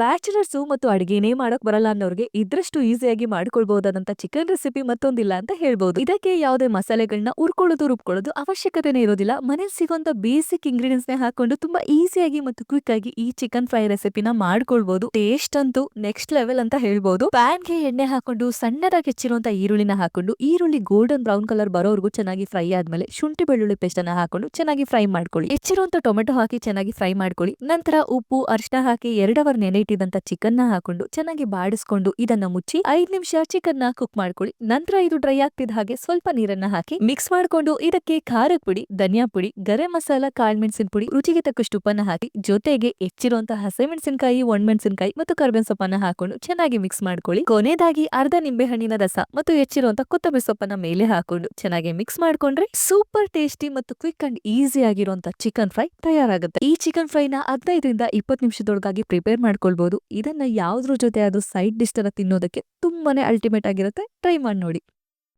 Bachelors ಮತ್ತು ಅಡಿಗೆನೇ ಮಾಡಕ್ ಬರಲ್ಲ ಅನ್ನೋರ್ಗೆ ಇದ್ರಷ್ಟು ಈಸಿಯಾಗಿ ಮಾಡ್ಕೊಳ್ಬಹುದಾದಂತ ಚಿಕನ್ ರೆಸಿಪಿ ಮತ್ತೊಂದಿಲ್ಲ ಅಂತ ಹೇಳ್ಬಹುದು. ಇದಕ್ಕೆ ಯಾವುದೇ ಮಸಾಲೆಗಳನ್ನ ರುಬ್ಕೊಳ್ಳೋದು ಅವಶ್ಯಕತೆನೇ ಇರೋದಿಲ್ಲ. ಮನೇಲಿ ಸಿಗುವಂತ ಬೇಸಿಕ್ ಇಂಗ್ರೀಡಿಯೆಂಟ್ಸ್ ನೇ ಹಾಕೊಂಡು ತುಂಬಾ ಈಸಿಯಾಗಿ ಮತ್ತು ಕ್ವಿಕ್ ಆಗಿ ಈ ಚಿಕನ್ ಫ್ರೈ ರೆಸಿಪಿನ ಮಾಡ್ಕೊಳ್ಬಹುದು. ಟೇಸ್ಟ್ ಅಂತೂ ನೆಕ್ಸ್ಟ್ ಲೆವೆಲ್ ಅಂತ ಹೇಳ್ಬಹುದು. ಪ್ಯಾನ್ ಗೆ ಎಣ್ಣೆ ಹಾಕೊಂಡು ಸಣ್ಣದಾಗಿ ಹೆಚ್ಚಿರುವಂತ ಈರುಳ್ಳಿನ ಹಾಕೊಂಡು ಈರುಳ್ಳಿ ಗೋಲ್ಡನ್ ಬ್ರೌನ್ ಕಲರ್ ಬರೋವರೆಗೂ ಚೆನ್ನಾಗಿ ಫ್ರೈ ಆದ್ಮೇಲೆ ಶುಂಠಿ ಬೆಳ್ಳುಳ್ಳಿ ಪೇಸ್ಟ್ ಅನ್ನ ಹಾಕೊಂಡು ಚೆನ್ನಾಗಿ ಫ್ರೈ ಮಾಡ್ಕೊಳ್ಳಿ. ಹೆಚ್ಚಿರುವಂತ ಟೊಮೆಟೊ ಹಾಕಿ ಚೆನ್ನಾಗಿ ಫ್ರೈ ಮಾಡ್ಕೊಳ್ಳಿ. ನಂತರ ಉಪ್ಪು ಅರಿಶಿನ ಹಾಕಿ 2 ಅವರ್ ನೆನೆ ಇಟ್ಟಿದಂತ ಚಿಕನ್ ನ ಹಾಕೊಂಡು ಚೆನ್ನಾಗಿ ಬಾಡಿಸ್ಕೊಂಡು ಇದನ್ನ ಮುಚ್ಚಿ 5 ನಿಮಿಷ ಚಿಕನ್ ನ ಕುಕ್ ಮಾಡ್ಕೊಳ್ಳಿ. ನಂತರ ಇದು ಡ್ರೈ ಆಗ್ತಿದ್ದ ಹಾಗೆ ಸ್ವಲ್ಪ ನೀರನ್ನ ಹಾಕಿ ಮಿಕ್ಸ್ ಮಾಡ್ಕೊಂಡು ಇದಕ್ಕೆ ಖಾರದ ಪುಡಿ, ಧನಿಯಾ ಪುಡಿ, ಗರಂ ಮಸಾಲ, ಕಾಳ್ಮೆಣಸಿನ ಪುಡಿ, ರುಚಿಗೆ ತಕ್ಕಷ್ಟು ಉಪ್ಪನ್ನ ಹಾಕಿ ಜೊತೆಗೆ ಹೆಚ್ಚಿರುವಂತಹ ಹಸಿಮೆಣಸಿನಕಾಯಿ, ಒಣಮೆಣಸಿನಕಾಯಿ ಮತ್ತು ಕರಿಬೇವಿನ ಸೊಪ್ಪನ್ನ ಹಾಕೊಂಡು ಚೆನ್ನಾಗಿ ಮಿಕ್ಸ್ ಮಾಡ್ಕೊಳ್ಳಿ. ಕೊನೆಯದಾಗಿ ಅರ್ಧ ನಿಂಬೆ ಹಣ್ಣಿನ ರಸ ಮತ್ತು ಹೆಚ್ಚಿರುವಂತಹ ಕೊತ್ತಂಬರಿ ಸೊಪ್ಪನ್ನ ಮೇಲೆ ಹಾಕೊಂಡು ಚೆನ್ನಾಗಿ ಮಿಕ್ಸ್ ಮಾಡ್ಕೊಂಡ್ರೆ ಸೂಪರ್ ಟೇಸ್ಟಿ ಮತ್ತು ಕ್ವಿಕ್ ಅಂಡ್ ಈಸಿ ಆಗಿರುವಂತಹ ಚಿಕನ್ ಫ್ರೈ ತಯಾರಾಗುತ್ತೆ. ಈ ಚಿಕನ್ ಫ್ರೈನ 15ರಿಂದ 20 ನಿಮಿಷದೊಳಗಾಗಿ ಪ್ರಿಪೇರ್ ಮಾಡ್ಕೊಳ್ಬಹುದು. ಇದನ್ನ ಯಾವ್ದ್ರ ಜೊತೆ ಅದು ಸೈಡ್ ಡಿಶ್ ತರ ತಿನ್ನೋದಕ್ಕೆ ತುಂಬಾನೇ ಅಲ್ಟಿಮೇಟ್ ಆಗಿರುತ್ತೆ. ಟ್ರೈ ಮಾಡಿ ನೋಡಿ.